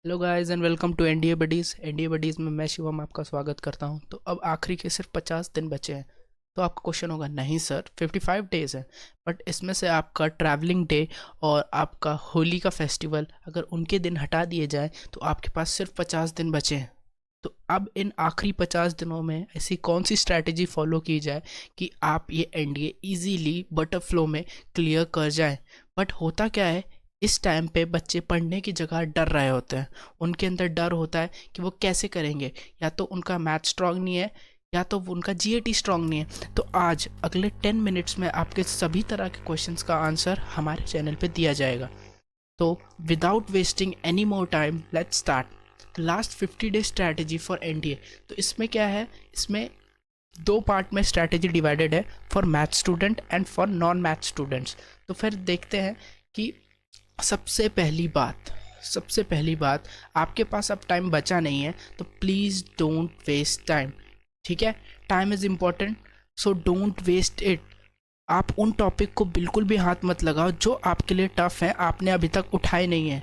Hello guys and welcome to NDA buddies. NDA buddies में मैं शिवम आपका स्वागत करता हूं। तो अब आखिरी के सिर्फ 50 दिन बचे हैं। तो आपका क्वेश्चन होगा नहीं सर 55 डेज़ है, बट इसमें से आपका ट्रैवलिंग डे और आपका होली का फेस्टिवल अगर उनके दिन हटा दिए जाए तो आपके पास सिर्फ 50 दिन बचे हैं। तो अब इन आखिरी 50 दिनों में ऐसी कौन सी स्ट्रैटेजी फॉलो की जाए कि आप ये एनडीए इजीली बटरफ्लो में क्लियर कर जाएं। बट होता क्या है, इस टाइम पे बच्चे पढ़ने की जगह डर रहे होते हैं। उनके अंदर डर होता है कि वो कैसे करेंगे, या तो उनका मैथ स्ट्रांग नहीं है या तो उनका जीएटी स्ट्रांग नहीं है। तो आज अगले 10 मिनट्स में आपके सभी तरह के क्वेश्चंस का आंसर हमारे चैनल पे दिया जाएगा। तो without wasting any more time let's start last 50 day strategy for NDA. तो इसमें क्या है, इसमें दो पार्ट में स्ट्रैटेजी डिवाइडेड है, for math student and for non math students. तो फिर देखते हैं कि सबसे पहली बात आपके पास अब टाइम बचा नहीं है, तो प्लीज़ डोंट वेस्ट टाइम। ठीक है, time is important, so don't waste it. आप उन टॉपिक को बिल्कुल भी हाथ मत लगाओ जो आपके लिए टफ है, आपने अभी तक उठाए नहीं है।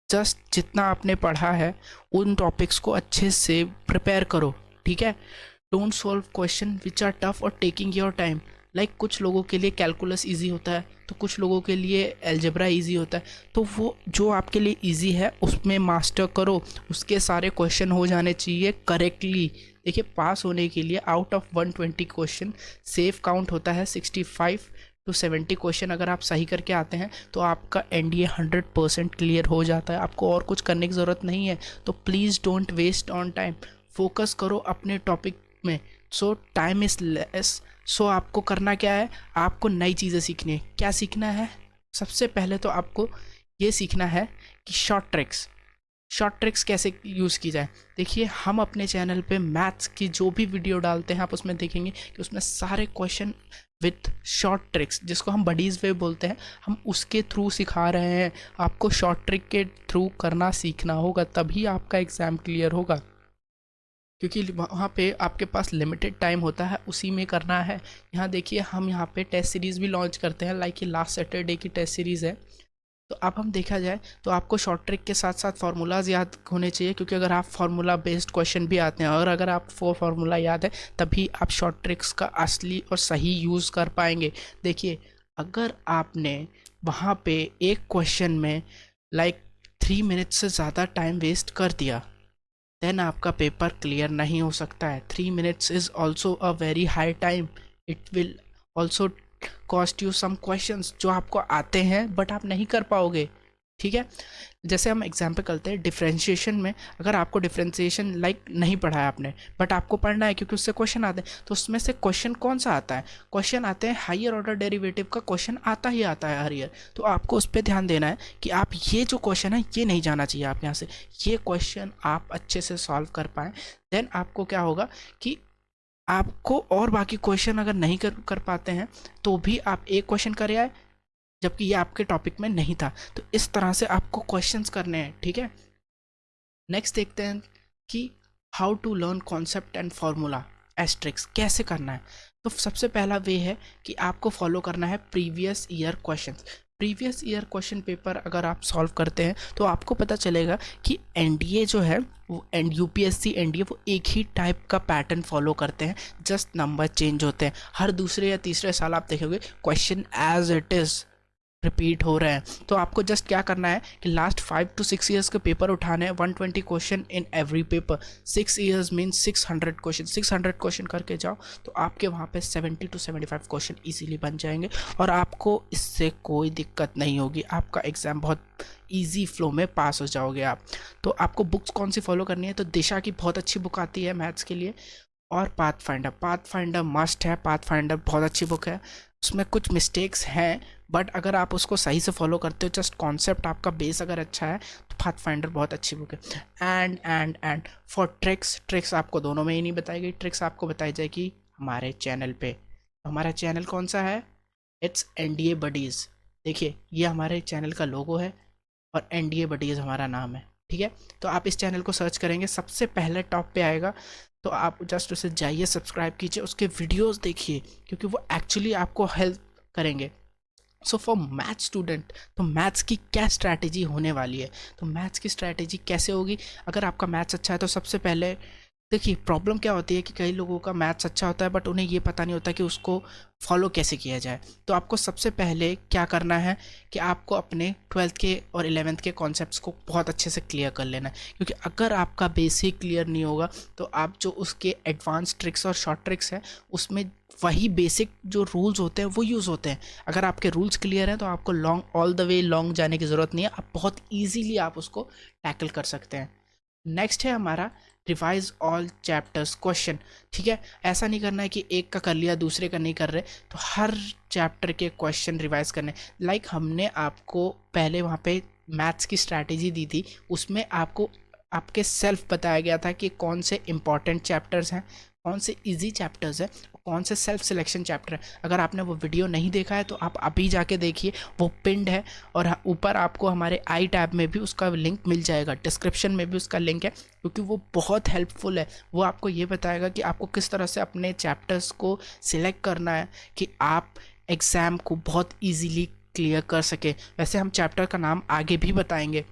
जस्ट जितना आपने पढ़ा है उन टॉपिक्स को अच्छे से प्रिपेयर करो। ठीक है, don't solve question which are tough और टेकिंग योर टाइम। लाइक कुछ लोगों के लिए कैलकुलस इजी होता है, तो कुछ लोगों के लिए एल्जेब्रा इजी होता है। तो वो जो आपके लिए इजी है उसमें मास्टर करो, उसके सारे क्वेश्चन हो जाने चाहिए करेक्टली। देखिए, पास होने के लिए out of 120 question safe count होता है 65 टू 70 क्वेश्चन। अगर आप सही करके आते हैं तो आपका एनडीए 100% क्लियर हो जाता है, आपको और कुछ करने की ज़रूरत नहीं है। तो please don't waste on time, focus करो अपने टॉपिक में। So time is less. So आपको करना क्या है, आपको नई चीज़ें सीखनी है। क्या सीखना है? सबसे पहले तो आपको ये सीखना है कि शॉर्ट ट्रिक्स कैसे यूज़ की जाए। देखिए, हम अपने चैनल पे मैथ्स की जो भी वीडियो डालते हैं आप उसमें देखेंगे कि उसमें सारे क्वेश्चन विथ शॉर्ट ट्रिक्स, जिसको हम बडीज़ वे बोलते हैं, हम उसके थ्रू सिखा रहे हैं। आपको शॉर्ट ट्रिक के थ्रू करना सीखना होगा, तभी आपका एग्ज़ाम क्लियर होगा। क्योंकि वहाँ पे आपके पास लिमिटेड टाइम होता है, उसी में करना है। यहाँ देखिए, हम यहाँ पे टेस्ट सीरीज़ भी लॉन्च करते हैं, लाइक ये लास्ट सैटरडे की टेस्ट सीरीज़ है। तो अब हम देखा जाए तो आपको शॉर्ट ट्रिक के साथ साथ फार्मूलाज याद होने चाहिए, क्योंकि अगर आप फार्मूला बेस्ड क्वेश्चन भी आते हैं और अगर आप फार्मूला याद है तभी आप शॉर्ट ट्रिक्स का असली और सही यूज़ कर पाएंगे। देखिए, अगर आपने वहाँ पे एक क्वेश्चन में लाइक 3 मिनट से ज़्यादा टाइम वेस्ट कर दिया, देन आपका पेपर क्लियर नहीं हो सकता है। 3 minutes is also a very high time. It will also cost you some questions जो आपको आते हैं बट आप नहीं कर पाओगे। ठीक है, जैसे हम एग्जाम्पल करते हैं डिफ्रेंशिएशन में। अगर आपको डिफ्रेंशिएशन लाइक नहीं पढ़ा है आपने, बट आपको पढ़ना है क्योंकि उससे क्वेश्चन आते हैं, तो उसमें से क्वेश्चन कौन सा आता है? क्वेश्चन आते हैं हायर ऑर्डर डेरिवेटिव का क्वेश्चन आता ही आता है हर ईयर। तो आपको उस पर ध्यान देना है कि आप ये जो क्वेश्चन है ये नहीं जाना चाहिए आप यहाँ से, ये क्वेश्चन आप अच्छे से सॉल्व कर पाएँ। देन आपको क्या होगा कि आपको और बाकी क्वेश्चन अगर नहीं कर पाते हैं तो भी आप एक क्वेश्चन कर आए, जबकि ये आपके टॉपिक में नहीं था। तो इस तरह से आपको क्वेश्चंस करने हैं। ठीक है, नेक्स्ट देखते हैं कि how to learn concept and formula एस्ट्रिक्स कैसे करना है। तो सबसे पहला वे है कि आपको फॉलो करना है previous year questions. Previous year question paper अगर आप सॉल्व करते हैं तो आपको पता चलेगा कि एनडीए जो है वो एंड यूपीएससी एनडीए वो एक ही टाइप का पैटर्न फॉलो करते हैं, जस्ट नंबर चेंज होते हैं। हर दूसरे या तीसरे साल आप देखोगे question as it is repeat हो रहे हैं। तो आपको जस्ट क्या करना है कि लास्ट 5 to 6 ईयर्स के पेपर उठाने हैं, 120 question in every paper. 6 years mean 600 question. 600 question करके जाओ तो आपके वहाँ पे 70 to 75 क्वेश्चन इजीली बन जाएंगे और आपको इससे कोई दिक्कत नहीं होगी। आपका एग्ज़ाम बहुत ईजी फ्लो में पास हो जाओगे आप। तो आपको बुक्स कौन सी फॉलो करनी है? तो दिशा की बहुत अच्छी बुक आती है मैथ्स के लिए, और पाथ फाइंडर मस्ट है। पाथ फाइंडर बहुत अच्छी बुक है, उसमें कुछ मिस्टेक्स हैं बट अगर आप उसको सही से फॉलो करते हो, जस्ट कॉन्सेप्ट आपका बेस अगर अच्छा है, तो पाथ फाइंडर बहुत अच्छी बुक है। एंड फॉर ट्रिक्स आपको दोनों में ही नहीं बताई गई, ट्रिक्स आपको बताई जाएगी हमारे चैनल पे। हमारा चैनल कौन सा है? It's NDA buddies. देखिए, ये हमारे चैनल का लोगो है और एनडीए बडीज़ हमारा नाम है। ठीक है, तो आप इस चैनल को सर्च करेंगे, सबसे पहले टॉप पे आएगा, तो आप जस्ट उसे जाइए, सब्सक्राइब कीजिए, उसके वीडियोस देखिए, क्योंकि वो एक्चुअली आपको हेल्प करेंगे। सो फॉर मैथ्स स्टूडेंट, तो मैथ्स की क्या स्ट्रैटेजी होने वाली है? तो मैथ्स की स्ट्रैटेजी कैसे होगी? अगर आपका मैथ्स अच्छा है तो सबसे पहले देखिए, प्रॉब्लम क्या होती है कि कई लोगों का मैथ्स अच्छा होता है बट उन्हें ये पता नहीं होता कि उसको फॉलो कैसे किया जाए। तो आपको सबसे पहले क्या करना है कि आपको अपने 12th के और 11th के कॉन्सेप्ट्स को बहुत अच्छे से क्लियर कर लेना है, क्योंकि अगर आपका बेसिक क्लियर नहीं होगा तो आप जो उसके एडवांस ट्रिक्स और शॉर्ट ट्रिक्स हैं उसमें वही बेसिक जो रूल्स होते हैं वो यूज़ होते हैं। अगर आपके रूल्स क्लियर हैं तो आपको long all the way long जाने की ज़रूरत नहीं है, आप बहुत ईजीली आप उसको टैकल कर सकते हैं। नेक्स्ट है हमारा रिवाइज ऑल चैप्टर्स क्वेश्चन। ठीक है, ऐसा नहीं करना है कि एक का कर लिया दूसरे का नहीं कर रहे, तो हर चैप्टर के क्वेश्चन रिवाइज करने। लाइक हमने आपको पहले वहाँ पे मैथ्स की स्ट्रैटेजी दी थी, उसमें आपको आपके सेल्फ बताया गया था कि कौन से इंपॉर्टेंट चैप्टर्स हैं, कौन से इजी चैप्टर्स हैं, कौन से सेल्फ सिलेक्शन चैप्टर है। अगर आपने वो वीडियो नहीं देखा है तो आप अभी जाके देखिए, वो पिंड है और ऊपर आपको हमारे आई टैब में भी उसका लिंक मिल जाएगा, डिस्क्रिप्शन में भी उसका लिंक है, क्योंकि वो बहुत हेल्पफुल है। वो आपको ये बताएगा कि आपको किस तरह से अपने चैप्टर्स को सिलेक्ट करना है कि आप एग्ज़ाम को बहुत ईजीली क्लियर कर सके। वैसे हम चैप्टर का नाम आगे भी बताएंगे।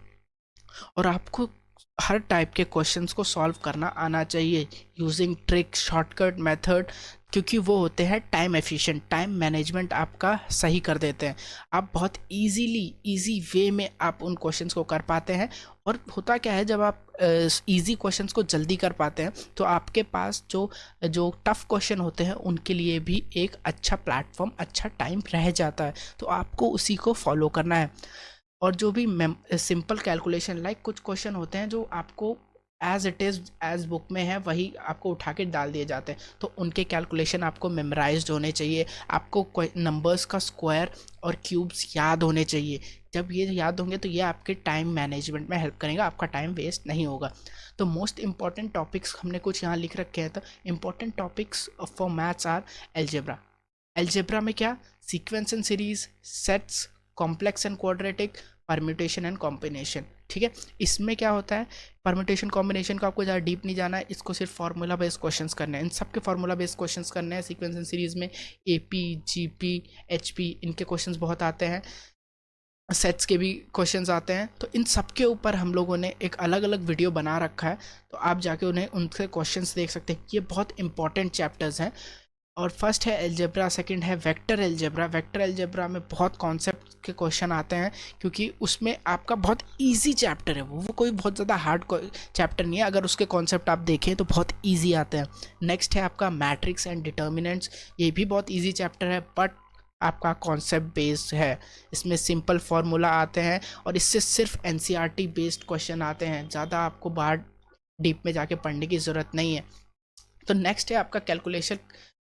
और आपको हर टाइप के क्वेश्चंस को सॉल्व करना आना चाहिए यूजिंग ट्रिक, शॉर्टकट मेथड, क्योंकि वो होते हैं टाइम एफिशिएंट, टाइम मैनेजमेंट आपका सही कर देते हैं। आप बहुत इजी वे में आप उन क्वेश्चंस को कर पाते हैं। और होता क्या है, जब आप इजी क्वेश्चंस को जल्दी कर पाते हैं तो आपके पास जो जो टफ क्वेश्चन होते हैं उनके लिए भी एक अच्छा प्लेटफॉर्म, अच्छा टाइम रह जाता है। तो आपको उसी को फॉलो करना है। और जो भी सिंपल कैलकुलेशन, लाइक कुछ क्वेश्चन होते हैं जो आपको as it is as book में है वही आपको उठा के डाल दिए जाते हैं, तो उनके कैलकुलेशन आपको मेमोराइज्ड होने चाहिए। आपको नंबर्स का स्क्वायर और क्यूब्स याद होने चाहिए। जब ये याद होंगे तो ये आपके टाइम मैनेजमेंट में हेल्प करेगा, आपका टाइम वेस्ट नहीं होगा। तो मोस्ट इंपॉर्टेंट टॉपिक्स हमने कुछ यहाँ लिख रखे हैं। तो important topics for maths are algebra. Algebra में क्या, sequence and series, sets, complex and quadratic, permutation and combination. ठीक है, इसमें क्या होता है, परम्यूटेशन कॉम्बिनेशन का आपको ज़्यादा डीप नहीं जाना है, इसको सिर्फ फार्मूला बेस्ड क्वेश्चंस करने हैं। इन सब के फार्मूला बेस्ड क्वेश्चंस करने हैं। सीक्वेंस एंड सीरीज में एपी, जीपी, एचपी, इनके क्वेश्चंस बहुत आते हैं। सेट्स के भी क्वेश्चंस आते हैं। तो इन सब के ऊपर हम लोगों ने एक अलग अलग वीडियो बना रखा है, तो आप जाके उन्हें उनसे क्वेश्चंस देख सकते हैं। ये बहुत इंपॉर्टेंट चैप्टर्स हैं। और फर्स्ट है एल्जेब्रा, सेकंड है वेक्टर एल्जेब्रा। वेक्टर एल्जेब्रा में बहुत कॉन्सेप्ट के क्वेश्चन आते हैं, क्योंकि उसमें आपका बहुत इजी चैप्टर है, वो कोई बहुत ज़्यादा हार्ड चैप्टर नहीं है। अगर उसके कॉन्सेप्ट आप देखें तो बहुत इजी आते हैं। नेक्स्ट है आपका मैट्रिक्स एंड डिटर्मिनेंट्स। ये भी बहुत इजी चैप्टर है बट आपका कॉन्सेप्ट बेस्ड है। इसमें सिंपल फार्मूला आते हैं और इससे सिर्फ एनसीईआरटी बेस्ड क्वेश्चन आते हैं, ज़्यादा आपको बाहर डीप में जाके पढ़ने की ज़रूरत नहीं है। तो नेक्स्ट है आपका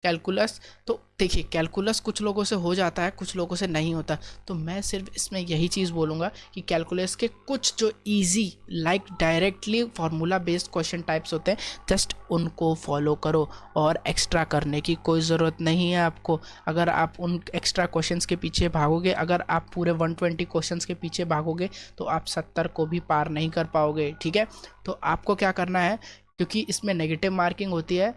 कैलकुलस। तो देखिए, कैलकुलस कुछ लोगों से हो जाता है, कुछ लोगों से नहीं होता। तो मैं सिर्फ इसमें यही चीज़ बोलूँगा कि कैलकुलस के कुछ जो easy like directly formula based question types होते हैं, जस्ट उनको फॉलो करो और एक्स्ट्रा करने की कोई ज़रूरत नहीं है आपको। अगर आप उन एक्स्ट्रा क्वेश्चंस के पीछे भागोगे, अगर आप पूरे 120 क्वेश्चंस के पीछे भागोगे तो आप 70 को भी पार नहीं कर पाओगे। ठीक है, तो आपको क्या करना है, क्योंकि इसमें नेगेटिव मार्किंग होती है,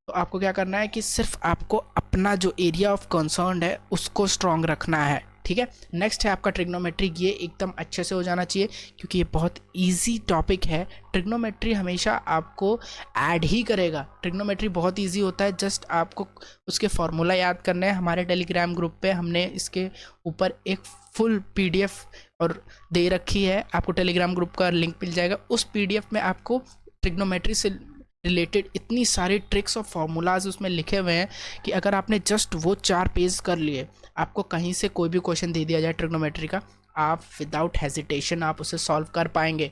तो आपको क्या करना है कि सिर्फ आपको अपना जो एरिया ऑफ कंसर्न है उसको स्ट्रॉन्ग रखना है। ठीक है, नेक्स्ट है आपका ट्रिग्नोमेट्री। ये एकदम अच्छे से हो जाना चाहिए क्योंकि ये बहुत इजी टॉपिक है। ट्रिग्नोमेट्री हमेशा आपको ऐड ही करेगा। ट्रिग्नोमेट्री बहुत इजी होता है, जस्ट आपको उसके फॉर्मूला याद करने हैं। हमारे टेलीग्राम ग्रुप पे हमने इसके ऊपर एक फुल पीडीएफ और दे रखी है, आपको टेलीग्राम ग्रुप का लिंक मिल जाएगा। उस पीडीएफ में आपको ट्रिग्नोमेट्री से रिलेटेड इतनी सारी ट्रिक्स और फार्मूलाज उसमें लिखे हुए हैं कि अगर आपने जस्ट वो 4 पेज कर लिए, आपको कहीं से कोई भी क्वेश्चन दे दिया जाए ट्रिग्नोमेट्री का, आप विदाउट हेजिटेशन आप उसे सॉल्व कर पाएंगे।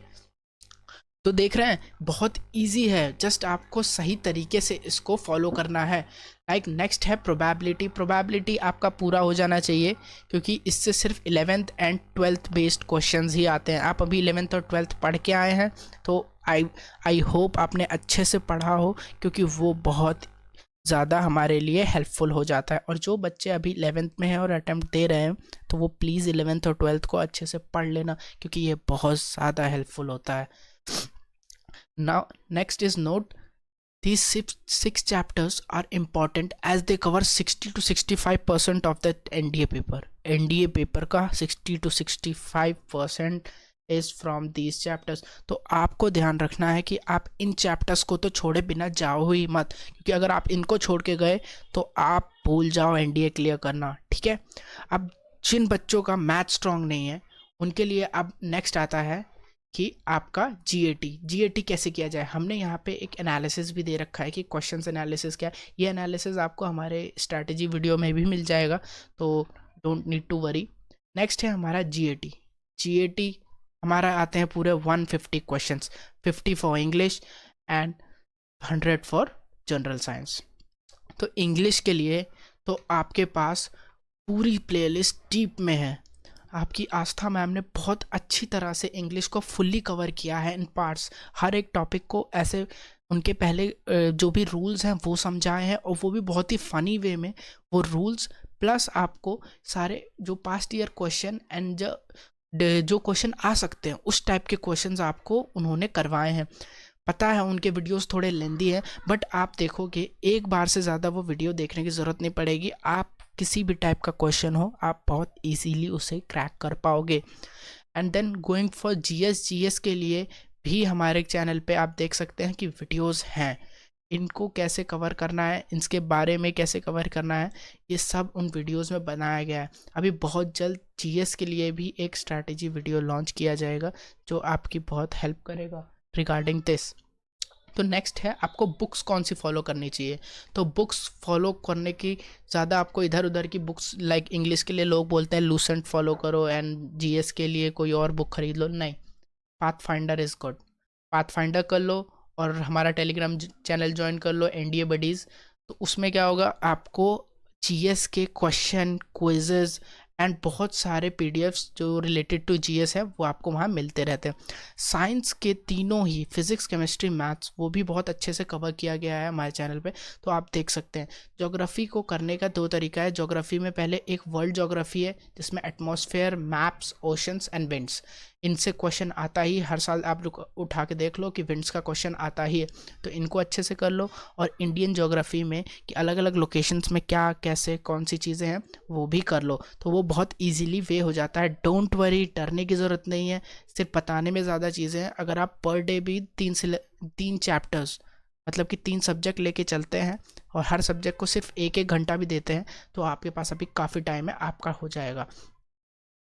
तो देख रहे हैं, बहुत इजी है, जस्ट आपको सही तरीके से इसको फॉलो करना है। लाइक नेक्स्ट है प्रोबेबिलिटी। प्रोबेबिलिटी आपका पूरा हो जाना चाहिए क्योंकि इससे सिर्फ 11th and 12th based questions ही आते हैं। आप अभी 11th और 12th पढ़ के आए हैं, तो आई होप आपने अच्छे से पढ़ा हो, क्योंकि वो बहुत ज़्यादा हमारे लिए हेल्पफुल हो जाता है। और जो बच्चे अभी 11th में हैं और अटैम्प्ट दे रहे हैं, तो वो प्लीज़ 11th और 12th को अच्छे से पढ़ लेना, क्योंकि ये बहुत ज़्यादा हेल्पफुल होता है। Now next is note, these six chapters are important as they cover 60 to 65% of the NDA paper. NDA paper का 60 to 65% is from these chapters. तो आपको ध्यान रखना है कि आप इन चैप्टर्स को तो छोड़े बिना जाओ ही मत, क्योंकि अगर आप इनको छोड़ के गए तो आप भूल जाओ एनडीए क्लियर करना, ठीक है। अब जिन बच्चों का मैथ स्ट्रांग नहीं है उनके लिए अब नेक्स्ट आता है कि आपका जीएटी कैसे किया जाए। हमने यहाँ पे एक एनालिसिस भी दे रखा है कि क्वेश्चंस एनालिसिस क्या है। ये एनालिसिस आपको हमारे स्ट्रैटेजी वीडियो में भी मिल जाएगा, तो don't need to worry. Next है हमारा जीएटी हमारा आते हैं पूरे 150 questions, 50 for English and 100 for general science. तो इंग्लिश के लिए तो आपके पास पूरी प्लेलिस्ट डीप में है। आपकी आस्था मैम ने बहुत अच्छी तरह से इंग्लिश को फुल्ली कवर किया है इन पार्ट्स। हर एक टॉपिक को ऐसे उनके पहले जो भी रूल्स हैं वो समझाए हैं, और वो भी बहुत ही फ़नी वे में। वो रूल्स प्लस आपको सारे जो पास्ट ईयर क्वेश्चन एंड जो क्वेश्चन आ सकते हैं उस टाइप के क्वेश्चंस आपको उन्होंने करवाए हैं। पता है उनके वीडियोस थोड़े लेंदी हैं, बट आप देखोगे एक बार से ज़्यादा वो वीडियो देखने की ज़रूरत नहीं पड़ेगी। आप किसी भी टाइप का क्वेश्चन हो आप बहुत इजीली उसे क्रैक कर पाओगे। And then going for GS के लिए भी हमारे चैनल पे आप देख सकते हैं कि वीडियोस हैं। इनको कैसे कवर करना है, इसके बारे में कैसे कवर करना है, ये सब उन वीडियोस में बनाया गया है। अभी बहुत जल्द जीएस के लिए भी एक स्ट्रैटेजी वीडियो लॉन्च किया जाएगा जो आपकी बहुत हेल्प करेगा रिगार्डिंग दिस। तो नेक्स्ट है आपको बुक्स कौन सी फॉलो करनी चाहिए। तो बुक्स फॉलो करने की ज़्यादा आपको इधर उधर की बुक्स, लाइक इंग्लिश के लिए लोग बोलते हैं लूसेंट फॉलो करो एंड जीएस के लिए कोई और बुक खरीद लो, नहीं, path finder is good. Path finder कर लो और हमारा टेलीग्राम चैनल ज्वाइन कर लो एनडीए बडीज़। तो उसमें क्या होगा, आपको जीएस के क्वेश्चन, क्विजेज एंड बहुत सारे पीडीएफ्स जो रिलेटेड टू जीएस है वो आपको वहाँ मिलते रहते हैं। साइंस के तीनों ही फिजिक्स, केमिस्ट्री, मैथ्स वो भी बहुत अच्छे से कवर किया गया है हमारे चैनल पे, तो आप देख सकते हैं। ज्योग्राफी को करने का दो तरीका है। ज्योग्राफी में पहले एक वर्ल्ड ज्योग्राफी है जिसमें atmosphere, maps, oceans and winds, इनसे क्वेश्चन आता ही हर साल। आप लोग उठा के देख लो कि विंड्स का क्वेश्चन आता ही है, तो इनको अच्छे से कर लो। और इंडियन ज्योग्राफी में कि अलग अलग लोकेशंस में क्या कैसे कौन सी चीज़ें हैं वो भी कर लो, तो वो बहुत इजीली वे हो जाता है। डोंट वरी, डरने की ज़रूरत नहीं है, सिर्फ बताने में ज़्यादा चीज़ें हैं। अगर आप पर डे भी 3 चैप्टर्स मतलब कि 3 सब्जेक्ट लेके चलते हैं और हर सब्जेक्ट को सिर्फ 1-1 घंटा भी देते हैं तो आपके पास अभी काफ़ी टाइम है, आपका हो जाएगा।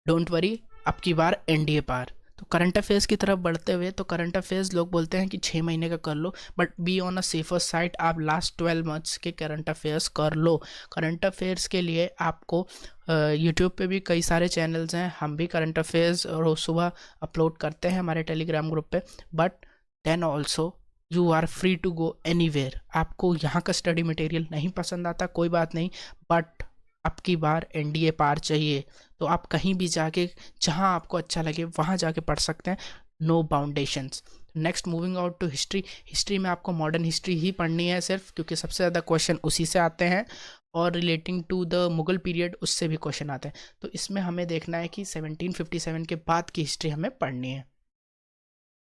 डोंट वरी, अब की बार एनडीए पार। तो करंट अफेयर्स की तरफ बढ़ते हुए, तो करंट अफेयर्स लोग बोलते हैं कि 6 महीने का कर लो, but be on a safer side, आप लास्ट 12 मंथ्स के करंट अफेयर्स कर लो। करंट अफेयर्स के लिए आपको यूट्यूब पे भी कई सारे चैनल्स हैं, हम भी करंट अफेयर्स रोज़ सुबह अपलोड करते हैं हमारे टेलीग्राम ग्रुप पे। But then also you are free to go anywhere. आपको यहाँ का स्टडी मटेरियल नहीं पसंद आता, कोई बात नहीं, बट अब की बार एनडीए पार चाहिए तो आप कहीं भी जाके जहाँ आपको अच्छा लगे वहाँ जाके पढ़ सकते हैं, no boundations. Next moving out to history. History में आपको मॉडर्न हिस्ट्री ही पढ़नी है सिर्फ, क्योंकि सबसे ज़्यादा क्वेश्चन उसी से आते हैं, और relating to the Mughal period उससे भी क्वेश्चन आते हैं। तो इसमें हमें देखना है कि 1757 के बाद की हिस्ट्री हमें पढ़नी है।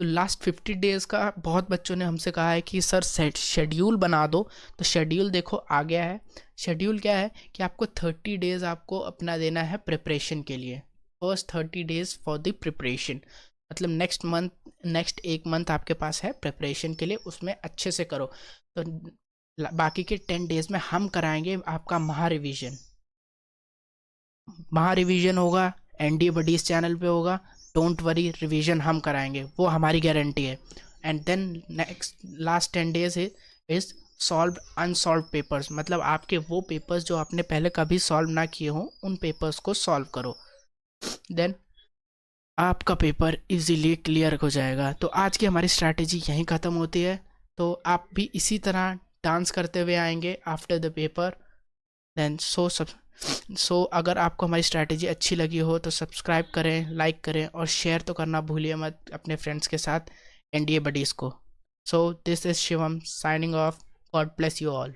तो लास्ट 50 डेज़ का बहुत बच्चों ने हमसे कहा है कि सर शेड्यूल बना दो, तो शेड्यूल देखो आ गया है। शेड्यूल क्या है कि आपको 30 डेज़ आपको अपना देना है प्रिपरेशन के लिए। First 30 days for the preparation, मतलब नेक्स्ट 1 मंथ आपके पास है प्रिपरेशन के लिए, उसमें अच्छे से करो। तो बाकी के 10 डेज़ में हम कराएंगे आपका महा रिवीजन होगा, एनडीए बडीज चैनल पे होगा। डोंट वरी, रिवीजन हम कराएंगे, वो हमारी गारंटी है। And then next last 10 days is solve unsolve papers, मतलब आपके वो पेपर्स जो आपने पहले कभी सॉल्व ना किए हों उन पेपर्स को सॉल्व करो, देन आपका पेपर इजीली क्लियर हो जाएगा। तो आज की हमारी स्ट्रैटेजी यहीं ख़त्म होती है। तो आप भी इसी तरह डांस करते हुए आएंगे after the paper. Then so अगर आपको हमारी स्ट्रैटेजी अच्छी लगी हो तो सब्सक्राइब करें, लाइक करें और शेयर तो करना भूलिए मत अपने फ्रेंड्स के साथ एनडीए बडीज़ को। So this is Shivam signing off. God bless you all.